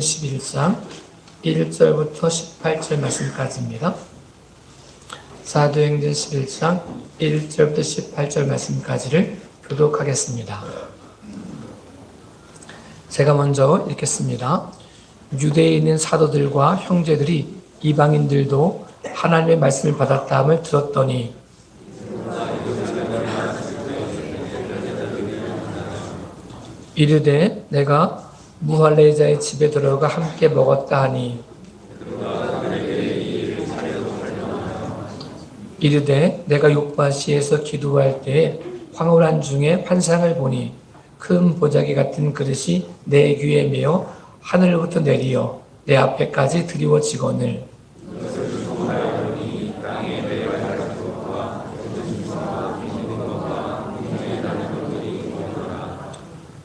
11장 1절부터 18절 말씀까지입니다. 사도행전 11장 1절부터 18절 말씀까지를 교독하겠습니다. 제가 먼저 읽겠습니다. 유대에 있는 사도들과 형제들이 이방인들도 하나님의 말씀을 받았다함을 들었더니 이르되 내가 무할레자의 집에 들어가 함께 먹었다 하니 이르되 내가 요바시에서 기도할 때에 황홀한 중에 환상을 보니 큰 보자기 같은 그릇이 내 귀에 메어 하늘로부터 내리어 내 앞에까지 드리워지거늘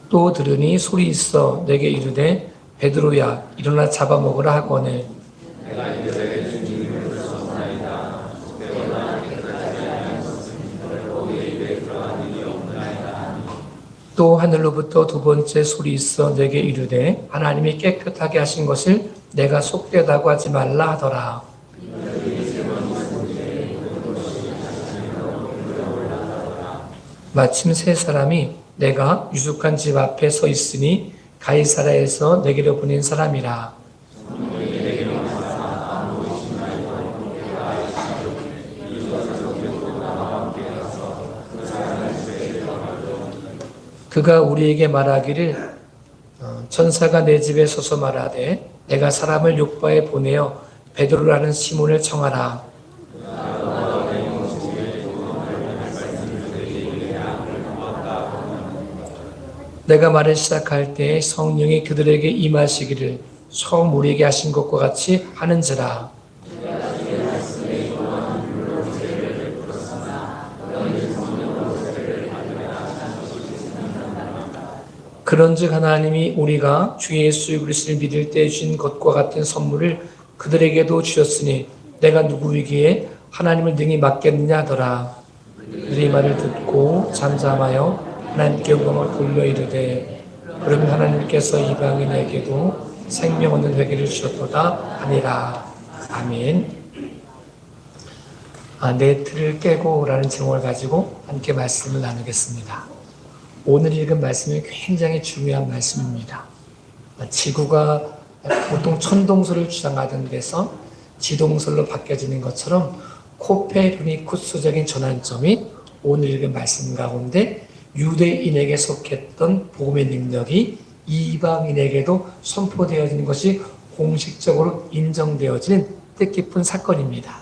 또 들으니 소리 있어 내게 이르되 베드로야 일어나 잡아먹으라 하거늘 또 하늘로부터 두 번째 소리 있어 내게 이르되 하나님이 깨끗하게 하신 것을 내가 속되다고 하지 말라 하더라. 마침 세 사람이 내가 유숙한 집 앞에 서 있으니 가이사라에서 내게로 보낸 사람이라. 그가 우리에게 말하기를 천사가 내 집에 서서 말하되 내가 사람을 요바에 보내어 베드로라는 시몬을 청하라. 내가 말을 시작할 때 성령이 그들에게 임하시기를 처음 우리에게 하신 것과 같이 하는지라. 그런즉 하나님이 우리가 주 예수 그리스도를 믿을 때 주신 것과 같은 선물을 그들에게도 주셨으니 내가 누구이기에 하나님을 능히 맡겠느냐 하더라. 그들이 말을 듣고 잠잠하여 하나님께 영광을 돌려 이르되 그러면 하나님께서 이방인에게도 생명 얻는 회개를 주셨도다 하니라. 아멘. 내 틀을 깨고 라는 제목을 가지고 함께 말씀을 나누겠습니다. 오늘 읽은 말씀이 굉장히 중요한 말씀입니다. 지구가 보통 천동설을 주장하던 데서 지동설로 바뀌어지는 것처럼 코페르니쿠스적인 전환점이 오늘 읽은 말씀 가운데 유대인에게 속했던 복음의 능력이 이방인에게도 선포되어지는 것이 공식적으로 인정되어지는 뜻깊은 사건입니다.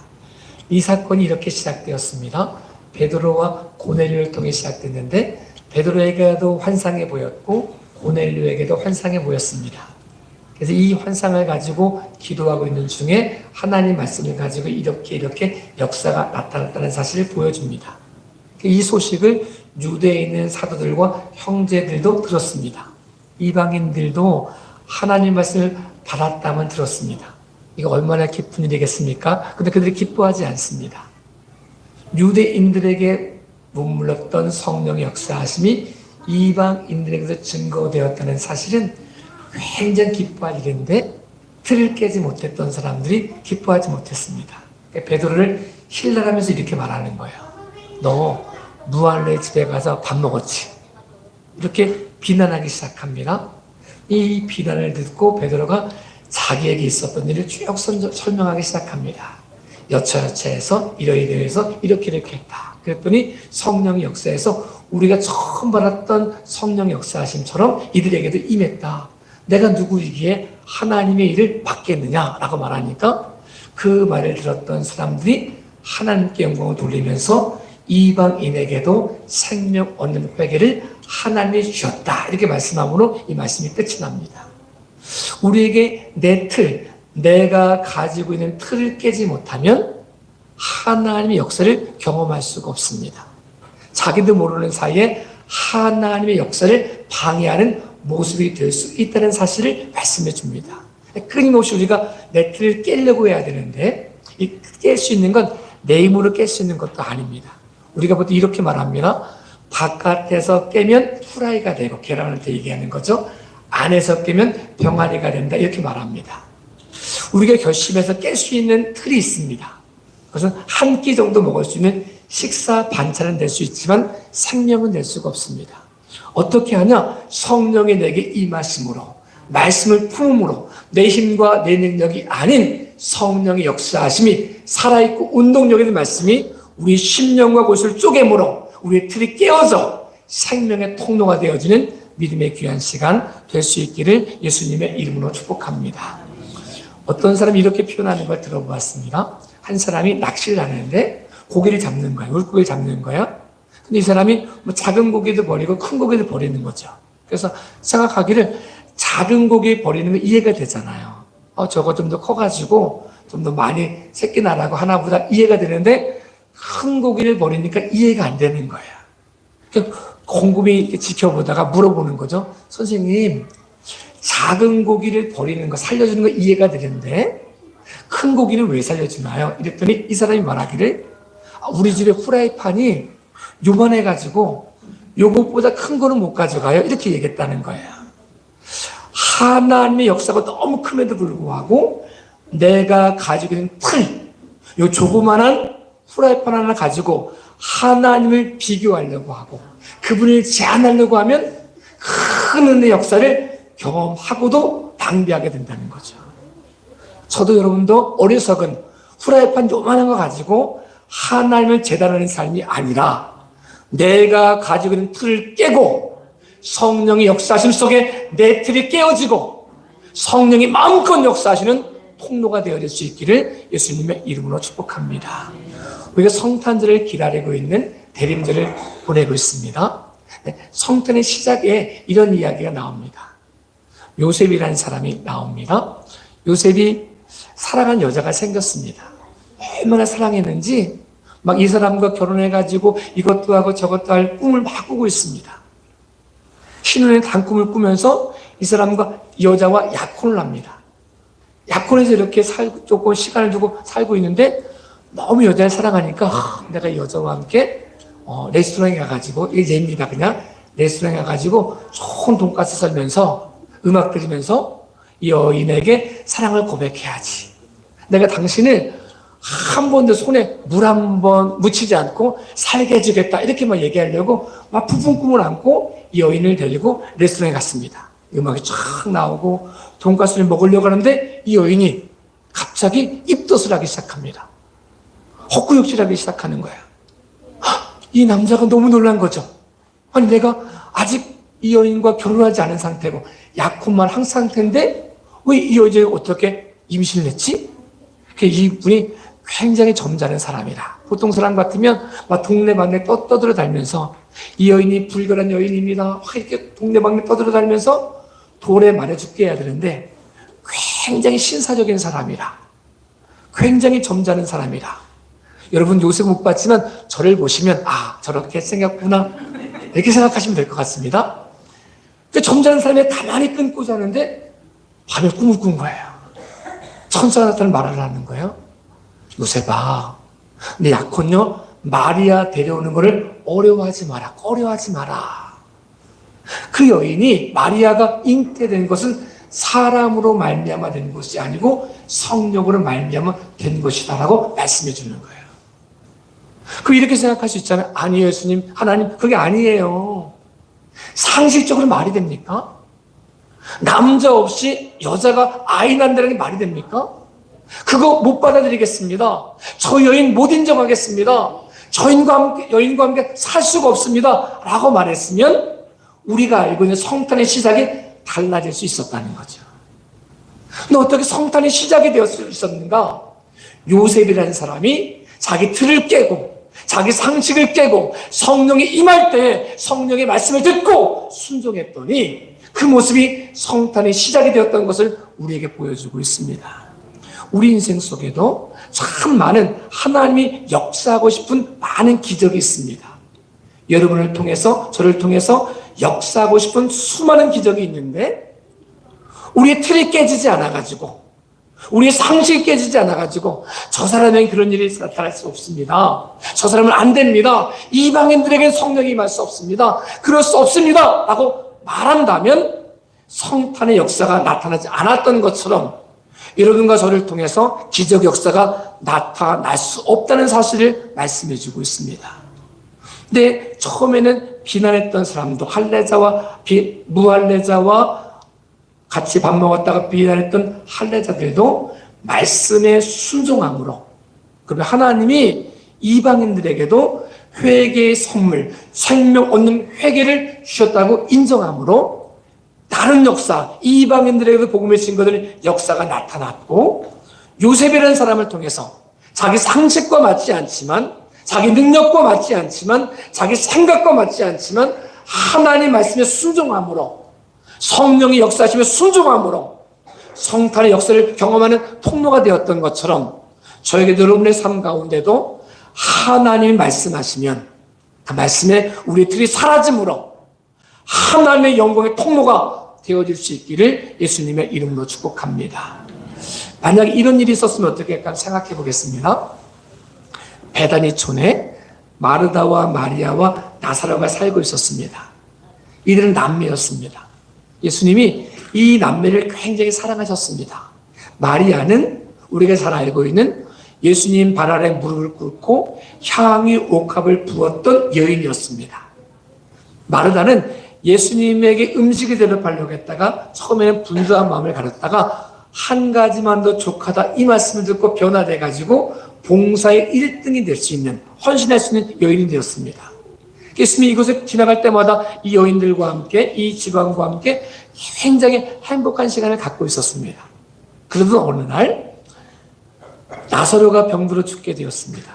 이 사건이 이렇게 시작되었습니다. 베드로와 고넬료를 통해 시작됐는데 베드로에게도 환상해 보였고 고넬료에게도 환상해 보였습니다. 그래서 이 환상을 가지고 기도하고 있는 중에 하나님 말씀을 가지고 이렇게 역사가 나타났다는 사실을 보여줍니다. 이 소식을 유대에 있는 사도들과 형제들도 들었습니다. 이방인들도 하나님 말씀을 받았다면 들었습니다. 이거 얼마나 기쁜 일이겠습니까? 근데 그들이 기뻐하지 않습니다. 유대인들에게 머물렀던 성령의 역사하심이 이방인들에게서 증거되었다는 사실은 굉장히 기뻐할 일인데 틀을 깨지 못했던 사람들이 기뻐하지 못했습니다. 베드로를 힐날하면서 이렇게 말하는 거예요. 너 무할레 집에 가서 밥 먹었지? 이렇게 비난하기 시작합니다. 이 비난을 듣고 베드로가 자기에게 있었던 일을 쭉 설명하기 시작합니다. 여차여차해서 이러이러해서 이렇게 했다. 그랬더니 성령의 역사에서 우리가 처음 받았던 성령의 역사하심처럼 이들에게도 임했다. 내가 누구이기에 하나님의 일을 맡겠느냐라고 말하니까 그 말을 들었던 사람들이 하나님께 영광을 돌리면서 이방인에게도 생명 얻는 회개를 하나님이 주셨다. 이렇게 말씀함으로 이 말씀이 끝이 납니다. 우리에게 내 틀, 내가 가지고 있는 틀을 깨지 못하면 하나님의 역사를 경험할 수가 없습니다. 자기도 모르는 사이에 하나님의 역사를 방해하는 모습이 될 수 있다는 사실을 말씀해 줍니다. 끊임없이 우리가 내 틀을 깨려고 해야 되는데 깰 수 있는 건 내 힘으로 깰 수 있는 것도 아닙니다. 우리가 보통 이렇게 말합니다. 바깥에서 깨면 후라이가 되고 계란을 더 얘기하는 거죠. 안에서 깨면 병아리가 된다. 이렇게 말합니다. 우리가 결심해서 깰 수 있는 틀이 있습니다. 그것은 한 끼 정도 먹을 수 있는 식사 반찬은 될 수 있지만 생명은 낼 수가 없습니다. 어떻게 하냐? 성령이 내게 임하심으로, 말씀을 품음으로, 내 힘과 내 능력이 아닌 성령의 역사하심이 살아있고 운동력이 된 말씀이 우리 심령과 곳을 쪼개므로 우리의 틀이 깨어져 생명의 통로가 되어지는 믿음의 귀한 시간 될 수 있기를 예수님의 이름으로 축복합니다. 어떤 사람이 이렇게 표현하는 걸 들어보았습니다. 한 사람이 낚시를 하는데 고기를 잡는 거예요. 물고기를 잡는 거예요. 근데 이 사람이 뭐 작은 고기도 버리고 큰 고기도 버리는 거죠. 그래서 생각하기를 작은 고기 버리는 거 이해가 되잖아요. 저거 좀 더 커가지고 좀 더 많이 새끼 나라고 하나보다 이해가 되는데 큰 고기를 버리니까 이해가 안 되는 거예요. 곰곰이 지켜보다가 물어보는 거죠. 선생님, 작은 고기를 버리는 거, 살려주는 거 이해가 되는데 큰 고기는 왜 살려주나요? 이랬더니 이 사람이 말하기를 우리 집에 후라이팬이 요만해가지고 요것보다 큰 거는 못 가져가요. 이렇게 얘기했다는 거예요. 하나님의 역사가 너무 큼에도 불구하고 내가 가지고 있는 틀, 요 조그만한 후라이팬 하나 가지고 하나님을 비교하려고 하고 그분을 제한하려고 하면 큰 은혜의 역사를 경험하고도 낭비하게 된다는 거죠. 저도 여러분도 어리석은 후라이팬 요만한 거 가지고 하나님을 제단하는 삶이 아니라 내가 가지고 있는 틀을 깨고 성령의 역사하심 속에 내 틀이 깨어지고 성령이 마음껏 역사하시는 통로가 되어질 수 있기를 예수님의 이름으로 축복합니다. 우리가 성탄절을 기다리고 있는 대림절을 보내고 있습니다. 성탄의 시작에 이런 이야기가 나옵니다. 요셉이라는 사람이 나옵니다. 요셉이 사랑한 여자가 생겼습니다. 얼마나 사랑했는지 막 이 사람과 결혼해가지고 이것도 하고 저것도 할 꿈을 막 꾸고 있습니다. 신혼의 단꿈을 꾸면서 이 사람과 여자와 약혼을 합니다. 약혼해서 이렇게 조금 시간을 두고 살고 있는데 너무 여자를 사랑하니까 내가 이 여자와 함께 레스토랑에 가가지고, 이게 예입니다. 그냥 레스토랑에 가가지고 좋은 돈가스 썰면서 음악 들으면서 이 여인에게 사랑을 고백해야지. 내가 당신을 한 번도 손에 물 한 번 묻히지 않고 살게 해주겠다. 이렇게 막 얘기하려고 막 부푼 꿈을 안고 이 여인을 데리고 레스토랑에 갔습니다. 음악이 쫙 나오고 돈가스를 먹으려고 하는데 이 여인이 갑자기 입덧을 하기 시작합니다. 헛구역질하기 시작하는 거예요. 이 남자가 너무 놀란 거죠. 아니 내가 아직 이 여인과 결혼하지 않은 상태고 약혼만 한 상태인데 왜 이 여자가 어떻게 임신을 했지? 이분이 굉장히 점잖은 사람이라. 보통 사람 같으면 막 동네방네 떠들어 다니면서 이 여인이 불결한 여인입니다. 막 이렇게 동네방네 떠들어 다니면서 돌에 말해 죽게 해야 되는데 굉장히 신사적인 사람이라. 굉장히 점잖은 사람이라. 여러분 요셉 못 봤지만 저를 보시면 저렇게 생겼구나 이렇게 생각하시면 될 것 같습니다. 점잖은 사람이 가만히 끊고 자는데 밤에 꿈을 꾼 거예요. 천사가 나타나는 말을 하는 거예요. 요셉아, 내 약혼녀 마리아 데려오는 거를 어려워하지 마라. 꺼려하지 마라. 그 여인이 마리아가 잉태된 것은 사람으로 말미암아 된 것이 아니고 성령으로 말미암아 된 것이다라고 말씀해 주는 거예요. 이렇게 생각할 수 있잖아요. 아니에요, 예수님, 하나님, 그게 아니에요. 상식적으로 말이 됩니까? 남자 없이 여자가 아이 낳는다는 게 말이 됩니까? 그거 못 받아들이겠습니다. 저 여인 못 인정하겠습니다. 여인과 함께 살 수가 없습니다. 라고 말했으면 우리가 알고 있는 성탄의 시작이 달라질 수 있었다는 거죠. 근데 어떻게 성탄의 시작이 되어 있었는가? 요셉이라는 사람이 자기 틀을 깨고 자기 상식을 깨고 성령이 임할 때 성령의 말씀을 듣고 순종했더니 그 모습이 성탄의 시작이 되었던 것을 우리에게 보여주고 있습니다. 우리 인생 속에도 참 많은 하나님이 역사하고 싶은 많은 기적이 있습니다. 여러분을 통해서 저를 통해서 역사하고 싶은 수많은 기적이 있는데 우리의 틀이 깨지지 않아가지고 우리의 상식이 깨지지 않아가지고 저 사람에게 그런 일이 나타날 수 없습니다. 저 사람은 안 됩니다. 이방인들에게는 성령이 임할 수 없습니다. 그럴 수 없습니다. 라고 말한다면 성탄의 역사가 나타나지 않았던 것처럼 여러분과 저를 통해서 기적 역사가 나타날 수 없다는 사실을 말씀해 주고 있습니다. 근데 처음에는 비난했던 사람도 할례자와 무할례자와 같이 밥 먹었다가 비난했던 할례자들도 말씀에 순종함으로, 그러면 하나님이 이방인들에게도 회개의 선물, 생명 얻는 회개를 주셨다고 인정함으로 다른 역사, 이방인들에게도 복음의 증거들 역사가 나타났고, 요셉이라는 사람을 통해서 자기 상식과 맞지 않지만, 자기 능력과 맞지 않지만, 자기 생각과 맞지 않지만 하나님 말씀에 순종함으로, 성령이 역사하시며 순종함으로 성탄의 역사를 경험하는 통로가 되었던 것처럼 저에게도 여러분의 삶 가운데도 하나님이 말씀하시면 그 말씀에 우리의 틀이 사라짐으로 하나님의 영광의 통로가 되어질 수 있기를 예수님의 이름으로 축복합니다. 만약에 이런 일이 있었으면 어떻게 할까 생각해 보겠습니다. 베다니촌에 마르다와 마리아와 나사로가 살고 있었습니다. 이들은 남매였습니다. 예수님이 이 남매를 굉장히 사랑하셨습니다. 마리아는 우리가 잘 알고 있는 예수님 발 아래 무릎을 꿇고 향유 옥합을 부었던 여인이었습니다. 마르다는 예수님에게 음식을 대접하려고 했다가 처음에는 분주한 마음을 가졌다가 한 가지만 더 족하다 이 말씀을 듣고 변화돼가지고 봉사의 1등이 될 수 있는, 헌신할 수 있는 여인이 되었습니다. 예수님이 이곳에 지나갈 때마다 이 여인들과 함께, 이 지방과 함께 굉장히 행복한 시간을 갖고 있었습니다. 그러던 어느 날 나사로가 병들어 죽게 되었습니다.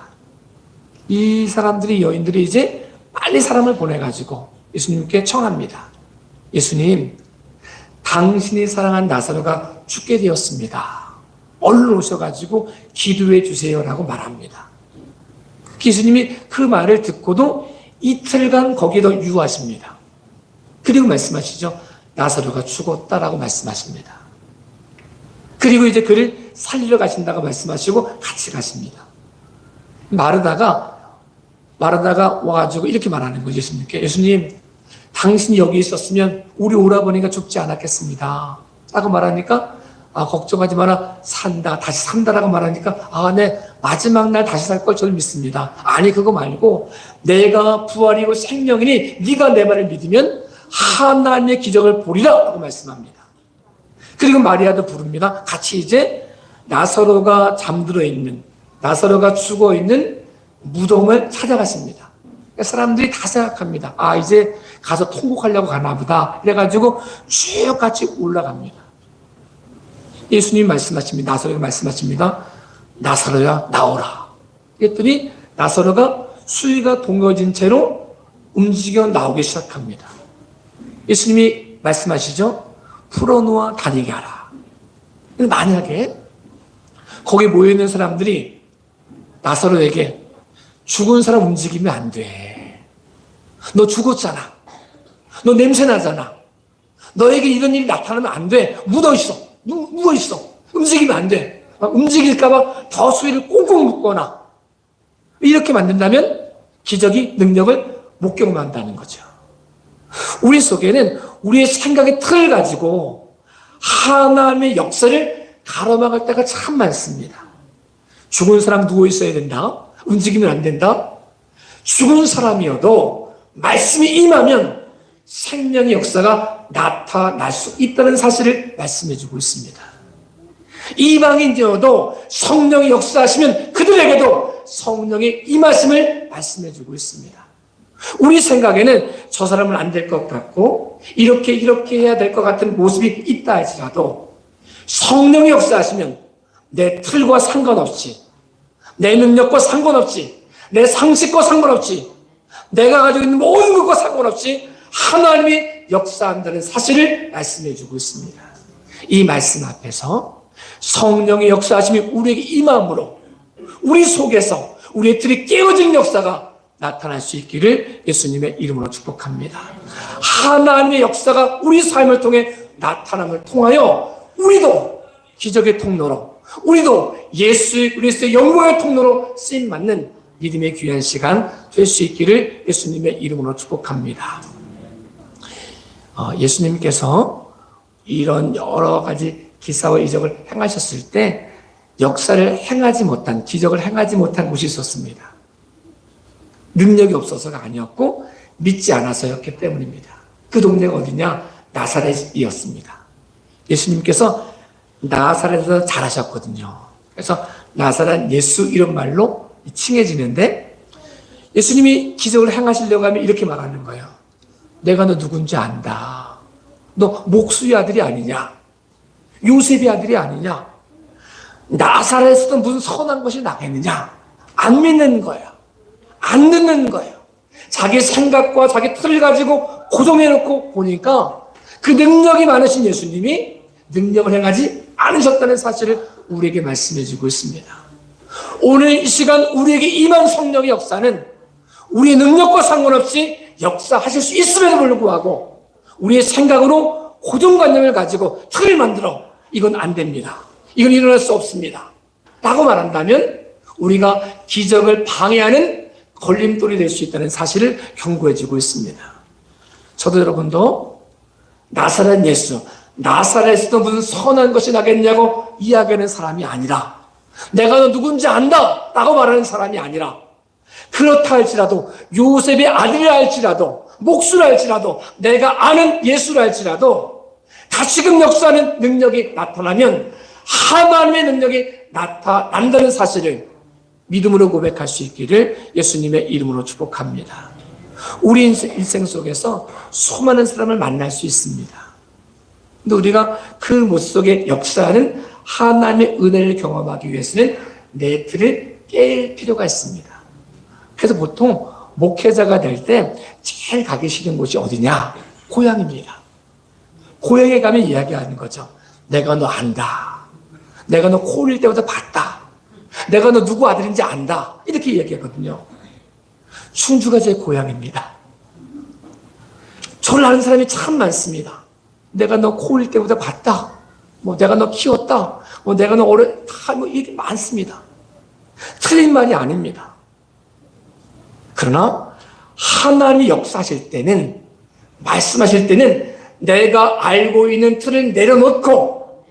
이 사람들이, 여인들이 이제 빨리 사람을 보내가지고 예수님께 청합니다. 예수님, 당신이 사랑한 나사로가 죽게 되었습니다. 얼른 오셔가지고 기도해 주세요라고 말합니다. 예수님이 그 말을 듣고도 이틀간 거기에 유하십니다. 그리고 말씀하시죠. 나사로가 죽었다라고 말씀하십니다. 그리고 이제 그를 살리러 가신다고 말씀하시고 같이 가십니다. 마르다가 와가지고 이렇게 말하는 거죠. 예수님께. 예수님, 당신이 여기 있었으면 우리 오라버니가 죽지 않았겠습니다. 라고 말하니까 걱정하지 마라, 산다, 다시 산다라고 말하니까 네, 마지막 날 다시 살 걸 저는 믿습니다. 아니, 그거 말고 내가 부활이고 생명이니 네가 내 말을 믿으면 하나님의 기적을 보리라 라고 말씀합니다. 그리고 마리아도 부릅니다. 같이 이제 나사로가 잠들어 있는, 나사로가 죽어 있는 무덤을 찾아갔습니다. 사람들이 다 생각합니다. 이제 가서 통곡하려고 가나 보다. 그래가지고 쭉 같이 올라갑니다. 예수님 말씀하십니다. 나사로가 말씀하십니다. 나사로야, 나오라. 그랬더니 나사로가 수위가 동거진 채로 움직여 나오기 시작합니다. 예수님이 말씀하시죠. 풀어놓아 다니게 하라. 근데 만약에 거기 모여있는 사람들이 나사로에게 죽은 사람 움직이면 안 돼. 너 죽었잖아. 너 냄새 나잖아. 너에게 이런 일이 나타나면 안 돼. 묻어있어. 누워있어. 움직이면 안 돼. 움직일까봐 더 수위를 꽁꽁 묶거나 이렇게 만든다면 기적이, 능력을 못 경험한다는 거죠. 우리 속에는 우리의 생각의 틀을 가지고 하나님의 역사를 가로막을 때가 참 많습니다. 죽은 사람 누워있어야 된다. 움직이면 안 된다. 죽은 사람이어도 말씀이 임하면 생명의 역사가 나타날 수 있다는 사실을 말씀해주고 있습니다. 이방인이어도 성령이 역사하시면 그들에게도 성령의 임하심을 말씀해주고 있습니다. 우리 생각에는 저 사람은 안 될 것 같고 이렇게 해야 될 것 같은 모습이 있다 할지라도 성령이 역사하시면 내 틀과 상관없이, 내 능력과 상관없이, 내 상식과 상관없이, 내가 가지고 있는 모든 것과 상관없이 하나님이 역사한다는 사실을 말씀해주고 있습니다. 이 말씀 앞에서 성령의 역사하심이 우리에게 임함으로 우리 속에서 우리의 틀이 깨어진 역사가 나타날 수 있기를 예수님의 이름으로 축복합니다. 하나님의 역사가 우리 삶을 통해 나타남을 통하여 우리도 기적의 통로로, 우리도 예수 그리스도의 영광의 통로로 쓰임받는 믿음의 귀한 시간 될 수 있기를 예수님의 이름으로 축복합니다. 예수님께서 이런 여러 가지 기사와 이적을 행하셨을 때 역사를 행하지 못한, 기적을 행하지 못한 곳이 있었습니다. 능력이 없어서가 아니었고 믿지 않아서였기 때문입니다. 그 동네가 어디냐? 나사렛이었습니다. 예수님께서 나사렛에서 자라셨거든요. 그래서 나사렛 예수 이런 말로 칭해지는데, 예수님이 기적을 행하시려고 하면 이렇게 말하는 거예요. 내가 너 누군지 안다. 너 목수의 아들이 아니냐? 요셉의 아들이 아니냐? 나사렛에서 무슨 선한 것이 나겠느냐? 안 믿는 거예요. 안 듣는 거예요. 자기 생각과 자기 틀을 가지고 고정해놓고 보니까 그 능력이 많으신 예수님이 능력을 행하지 않으셨다는 사실을 우리에게 말씀해주고 있습니다. 오늘 이 시간 우리에게 임한 성령의 역사는 우리의 능력과 상관없이 역사하실 수 있음에도 불구하고 우리의 생각으로 고정관념을 가지고 틀을 만들어 이건 안 됩니다. 이건 일어날 수 없습니다. 라고 말한다면 우리가 기적을 방해하는 걸림돌이 될 수 있다는 사실을 경고해주고 있습니다. 저도 여러분도 나사렛 예수, 나사렛에서 무슨 선한 것이 나겠냐고 이야기하는 사람이 아니라, 내가 너 누군지 안다 라고 말하는 사람이 아니라, 그렇다 할지라도 요셉의 아들이라 할지라도 목수라 할지라도 내가 아는 예수라 할지라도 다시금 역사하는 능력이 나타나면 하나님의 능력이 나타난다는 사실을 믿음으로 고백할 수 있기를 예수님의 이름으로 축복합니다. 우리 일생 속에서 수많은 사람을 만날 수 있습니다. 근데 우리가 그 모습 속에 역사하는 하나님의 은혜를 경험하기 위해서는 내 틀을 깰 필요가 있습니다. 그래서 보통 목회자가 될 때 제일 가기 싫은 곳이 어디냐? 고향입니다. 고향에 가면 이야기하는 거죠. 내가 너 안다. 내가 너 코 흘릴 때부터 봤다. 내가 너 누구 아들인지 안다. 이렇게 이야기하거든요. 충주가 제 고향입니다. 저를 아는 사람이 참 많습니다. 내가 너 코 흘릴 때부터 봤다. 내가 너 키웠다. 내가 너 이게 많습니다. 틀린 말이 아닙니다. 그러나 하나님이 역사하실 때는, 말씀하실 때는 내가 알고 있는 틀을 내려놓고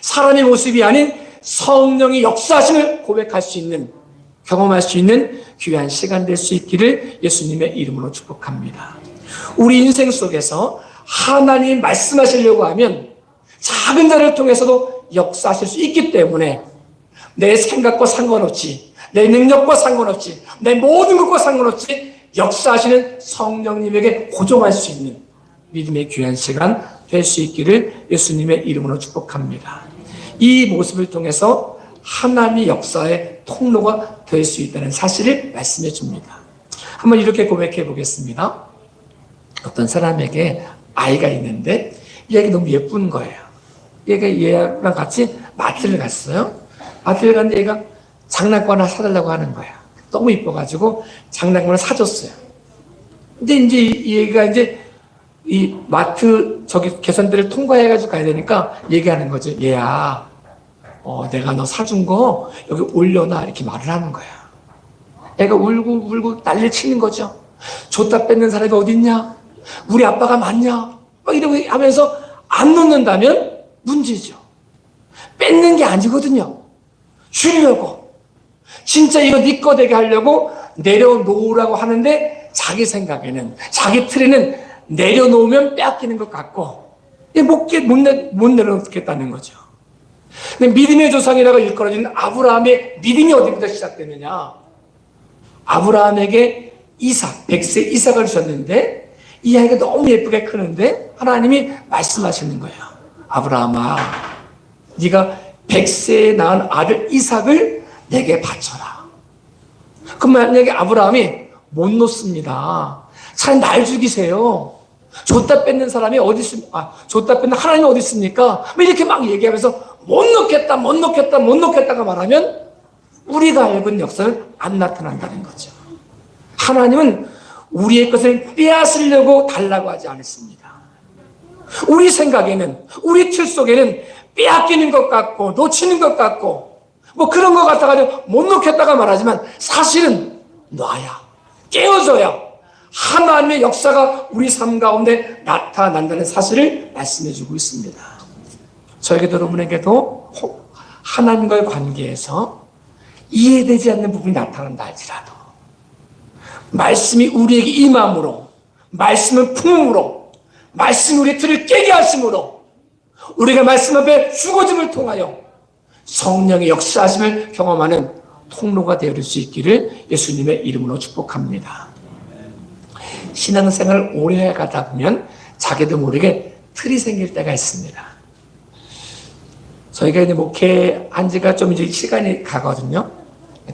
사람의 모습이 아닌 성령의 역사하심을 고백할 수 있는, 경험할 수 있는 귀한 시간 될 수 있기를 예수님의 이름으로 축복합니다. 우리 인생 속에서 하나님이 말씀하시려고 하면 작은 자를 통해서도 역사하실 수 있기 때문에 내 생각과 상관없이, 내 능력과 상관없이, 내 모든 것과 상관없이 역사하시는 성령님에게 고정할 수 있는 믿음의 귀한 시간 될 수 있기를 예수님의 이름으로 축복합니다. 이 모습을 통해서 하나님의 역사의 통로가 될 수 있다는 사실을 말씀해 줍니다. 한번 이렇게 고백해 보겠습니다. 어떤 사람에게 아이가 있는데 이 아이가 너무 예쁜 거예요. 얘랑 같이 마트를 갔어요. 마트를 갔는데 얘가 장난감 하나 사달라고 하는 거야. 너무 이뻐가지고 장난감을 사줬어요. 근데 이제 얘가 이제 이 마트 계산대를 통과해가지고 가야 되니까 얘기하는 거죠. 얘야, 내가 너 사준 거 여기 올려놔. 이렇게 말을 하는 거야. 애가 울고 난리 치는 거죠. 줬다 뺏는 사람이 어딨냐? 우리 아빠가 맞냐? 막 이러고 하면서 안 놓는다면 문제죠. 뺏는 게 아니거든요. 주려고. 진짜 이거 네 거 되게 하려고 내려놓으라고 하는데 자기 생각에는, 자기 틀에는 내려놓으면 빼앗기는 것 같고 못 내려놓겠다는 거죠. 근데 믿음의 조상이라고 일컬어지는 아브라함의 믿음이 어디부터 시작되느냐? 아브라함에게 이삭, 100세 이삭을 주셨는데 이 아이가 너무 예쁘게 크는데 하나님이 말씀하시는 거예요. 아브라함아, 네가 100세에 낳은 아들 이삭을 내게 바쳐라. 그럼 만약에 아브라함이 못 놓습니다. 차라리 날 죽이세요. 줬다 뺏는 사람이 어디 있습니까? 줬다 뺏는 하나님이 어디 있습니까? 이렇게 막 얘기하면서 못 놓겠다가 말하면 우리가 알고 역사는 안 나타난다는 거죠. 하나님은 우리의 것을 빼앗으려고 달라고 하지 않습니다. 우리 생각에는, 우리 틀 속에는 빼앗기는 것 같고 놓치는 것 같고 그런 것 같아가지고 못 놓겠다가 말하지만 사실은 놔야, 깨워줘야 하나님의 역사가 우리 삶 가운데 나타난다는 사실을 말씀해주고 있습니다. 저에게도 여러분에게도 하나님과의 관계에서 이해되지 않는 부분이 나타난다 할지라도 말씀이 우리에게 임함으로, 말씀은 품음으로, 말씀이 우리의 틀을 깨게 하심으로 우리가 말씀 앞에 죽어짐을 통하여 성령의 역사하심을 경험하는 통로가 되어줄 수 있기를 예수님의 이름으로 축복합니다. 신앙생활을 오래 가다 보면 자기도 모르게 틀이 생길 때가 있습니다. 저희가 이제 목회한 지가 좀 이제 시간이 가거든요.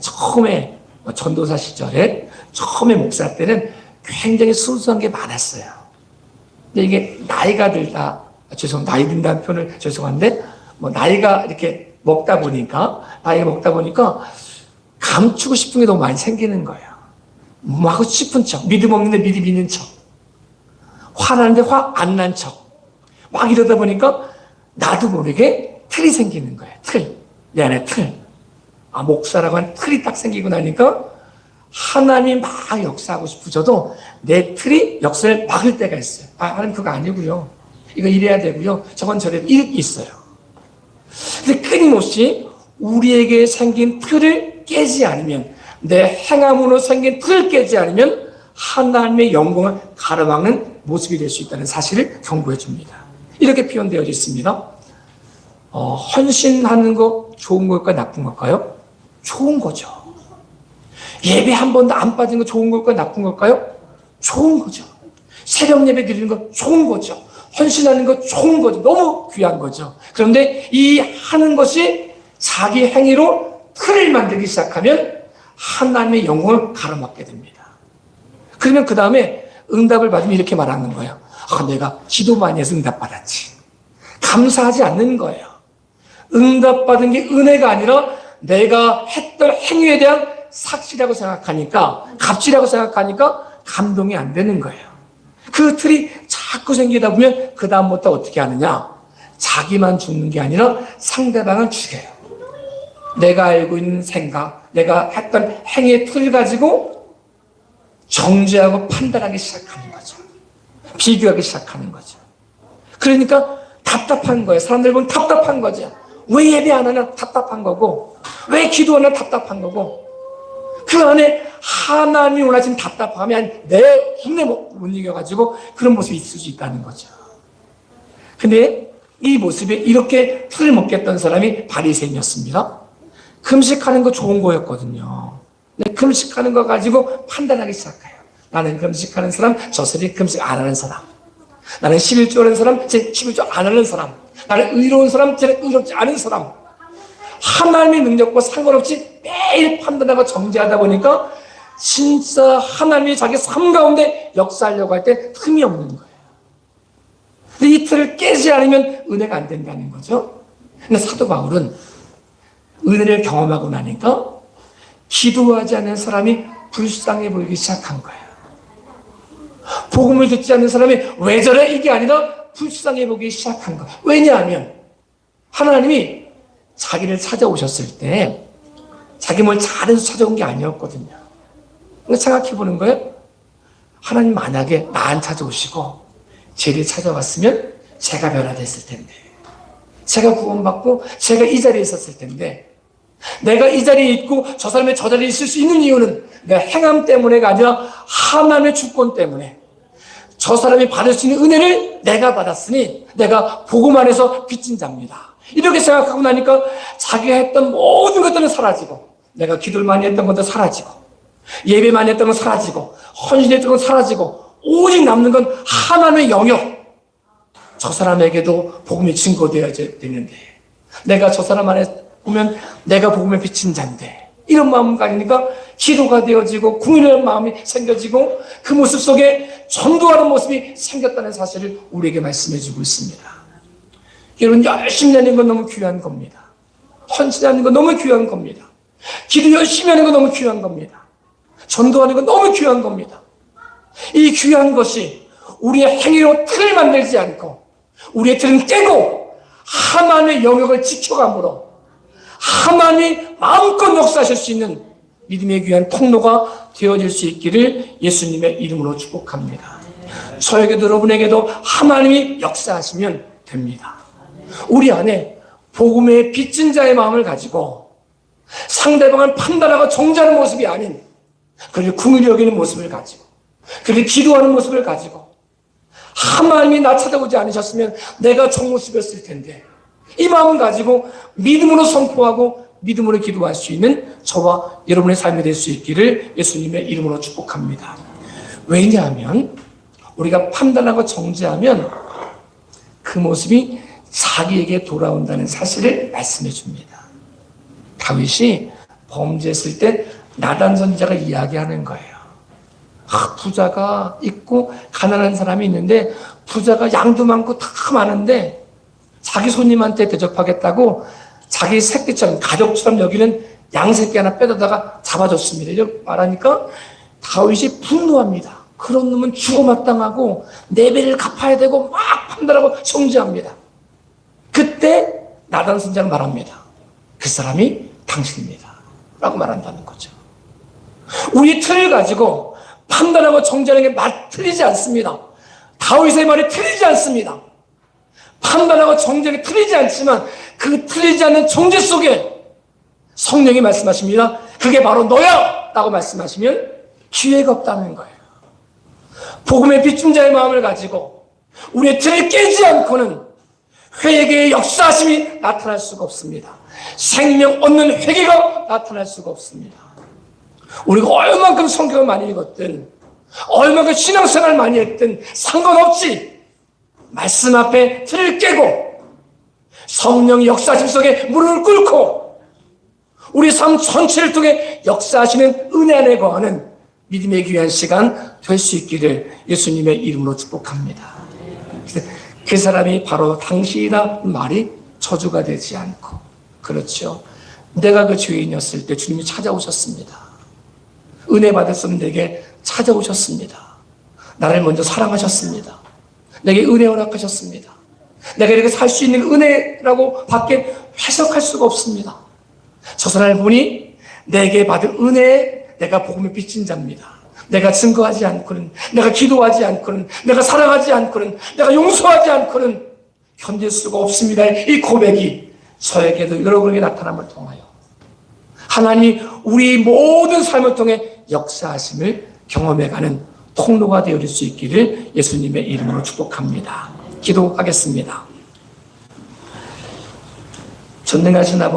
처음에 전도사 시절에 처음에 목사 때는 굉장히 순수한 게 많았어요. 근데 이게 나이가 들다, 나이 든다는 표현을 죄송한데, 나이가 이렇게 나이가 먹다 보니까 감추고 싶은 게 너무 많이 생기는 거예요. 하고 싶은 척, 믿음 없는데 믿음 있는 척, 화나는데 화 안 난 척, 막 이러다 보니까 나도 모르게 틀이 생기는 거예요. 틀. 내 안에 틀. 목사라고 하는 틀이 딱 생기고 나니까 하나님 막 역사하고 싶어져도 내 틀이 역사를 막을 때가 있어요. 하나님 그거 아니고요. 이거 이래야 되고요. 저건 저래야 이렇게 있어요. 근데 끊임없이 우리에게 생긴 틀을 깨지 않으면, 내 행함으로 생긴 틀을 깨지 않으면 하나님의 영광을 가로막는 모습이 될 수 있다는 사실을 경고해 줍니다. 이렇게 표현되어 있습니다. 헌신하는 거 좋은 걸까요? 나쁜 걸까요? 좋은 거죠. 예배 한 번도 안 빠진 거 좋은 걸까요? 나쁜 걸까요? 좋은 거죠. 새벽 예배 드리는 거 좋은 거죠. 헌신하는 거 좋은 거죠. 너무 귀한 거죠. 그런데 이 하는 것이 자기 행위로 틀을 만들기 시작하면 하나님의 영광을 가로막게 됩니다. 그러면 그 다음에 응답을 받으면 이렇게 말하는 거예요. 내가 기도 많이 해서 응답받았지. 감사하지 않는 거예요. 응답받은 게 은혜가 아니라 내가 했던 행위에 대한 삭시라고 생각하니까, 값이라고 생각하니까 감동이 안 되는 거예요. 그 틀이 자꾸 생기다 보면 그 다음부터 어떻게 하느냐? 자기만 죽는 게 아니라 상대방을 죽여요. 내가 알고 있는 생각, 내가 했던 행위의 틀 가지고 정죄하고 판단하기 시작하는 거죠. 비교하기 시작하는 거죠. 그러니까 답답한 거예요. 사람들 보면 답답한 거죠. 왜 예배 안 하냐? 답답한 거고, 왜 기도 안 하냐? 답답한 거고, 그 안에 하나님이 원하시는 답답함이 내 힘내 못 이겨가지고 그런 모습이 있을 수 있다는 거죠. 근데 이 모습에 이렇게 틀을 먹겠던 사람이 바리새인이었습니다. 금식하는 거 좋은 거였거든요. 근데 금식하는 거 가지고 판단하기 시작해요. 나는 금식하는 사람, 저들이 금식 안 하는 사람. 나는 11조 하는 사람, 제 11조 안 하는 사람. 나는 의로운 사람, 제 의롭지 않은 사람. 하나님의 능력과 상관없이 매일 판단하고 정죄하다 보니까 진짜 하나님이 자기 삶 가운데 역사하려고 할 때 틈이 없는 거예요. 근데 이 틀을 깨지 않으면 은혜가 안 된다는 거죠. 근데 사도 바울은 은혜를 경험하고 나니까 기도하지 않는 사람이 불쌍해 보이기 시작한 거예요. 복음을 듣지 않는 사람이 왜 저래? 이게 아니라 불쌍해 보기 시작한 거예요. 왜냐하면 하나님이 자기를 찾아오셨을 때 자기 뭘 잘해서 찾아온 게 아니었거든요. 그러니까 생각해 보는 거예요. 하나님 만약에 나안 찾아오시고 죄를 찾아왔으면 제가 변화됐을 텐데, 제가 구원받고 제가 이 자리에 있었을 텐데, 내가 이 자리에 있고 저 사람이 저 자리에 있을 수 있는 이유는 내 행함 때문에가 아니라 하나님의 주권 때문에, 저 사람이 받을 수 있는 은혜를 내가 받았으니 내가 복음 안에서 빚진 자입니다. 이렇게 생각하고 나니까 자기가 했던 모든 것들은 사라지고, 내가 기도를 많이 했던 것도 사라지고, 예배 많이 했던 건 사라지고, 헌신했던 건 사라지고, 오직 남는 건 하나님의 영역. 저 사람에게도 복음이 증거되어야 되는데, 내가 저 사람 안에 보면 내가 복음에 비친 자인데, 이런 마음 가지니까 기도가 되어지고 궁일하는 마음이 생겨지고 그 모습 속에 전도하는 모습이 생겼다는 사실을 우리에게 말씀해 주고 있습니다. 여러분, 열심히 하는 건 너무 귀한 겁니다. 헌신하는 건 너무 귀한 겁니다. 기도 열심히 하는 건 너무 귀한 겁니다. 전도하는 건 너무 귀한 겁니다. 이 귀한 것이 우리의 행위로 틀을 만들지 않고 우리의 틀은 깨고 하나님의 영역을 지켜감으로 하나님이 마음껏 역사하실 수 있는 믿음의 귀한 통로가 되어질 수 있기를 예수님의 이름으로 축복합니다. 저에게도 여러분에게도 하나님이 역사하시면 됩니다. 우리 안에 복음의 빚진 자의 마음을 가지고 상대방을 판단하고 정죄하는 모습이 아닌 그를 긍휼히 여기는 모습을 가지고 그를 기도하는 모습을 가지고 하나님이 나 찾아오지 않으셨으면 내가 종모습이었을 텐데 이 마음을 가지고 믿음으로 선포하고 믿음으로 기도할 수 있는 저와 여러분의 삶이 될 수 있기를 예수님의 이름으로 축복합니다. 왜냐하면 우리가 판단하고 정죄하면 그 모습이 자기에게 돌아온다는 사실을 말씀해 줍니다. 다윗이 범죄했을 때 나단 선지자가 이야기하는 거예요. 부자가 있고 가난한 사람이 있는데 부자가 양도 많고 다 많은데 자기 손님한테 대접하겠다고 자기 새끼처럼 가족처럼 여기는 양새끼 하나 빼다가 잡아줬습니다. 이렇게 말하니까 다윗이 분노합니다. 그런 놈은 죽어마땅하고 내 배를 갚아야 되고 막 판단하고 정죄합니다. 그때 나단 선지자는 말합니다. 그 사람이 당신입니다. 라고 말한다는 거죠. 우리 틀을 가지고 판단하고 정죄하는 게 틀리지 않습니다. 다윗의 말이 틀리지 않습니다. 판단하고 정죄하는 게 틀리지 않지만 그 틀리지 않는 정죄 속에 성령이 말씀하십니다. 그게 바로 너야! 라고 말씀하시면 기회가 없다는 거예요. 복음의 빚진 자의 마음을 가지고 우리의 틀을 깨지 않고는 회개의 역사하심이 나타날 수가 없습니다. 생명 얻는 회개가 나타날 수가 없습니다. 우리가 얼만큼 성경을 많이 읽었든 얼만큼 신앙생활을 많이 했든 상관없이 말씀 앞에 틀을 깨고 성령의 역사하심 속에 무릎을 꿇고 우리 삶 전체를 통해 역사하시는 은혜 안에 거하는 믿음의 귀한 시간 될 수 있기를 예수님의 이름으로 축복합니다. 그 사람이 바로 당신이라 말이 저주가 되지 않고 그렇죠. 내가 그 죄인이었을 때 주님이 찾아오셨습니다. 은혜 받을 수 없는 내게 찾아오셨습니다. 나를 먼저 사랑하셨습니다. 내게 은혜 허락하셨습니다. 내가 이렇게 살 수 있는 은혜라고 밖에 해석할 수가 없습니다. 저 사람을 보니 내게 받은 은혜에 내가 복음의 빚진 자입니다. 내가 증거하지 않고는, 내가 기도하지 않고는, 내가 사랑하지 않고는, 내가 용서하지 않고는 견딜 수가 없습니다. 이 고백이 저에게도 여러분에게 나타남을 통하여 하나님이 우리 모든 삶을 통해 역사하심을 경험해가는 통로가 되어질 수 있기를 예수님의 이름으로 축복합니다. 기도하겠습니다. 전능하신 아버지,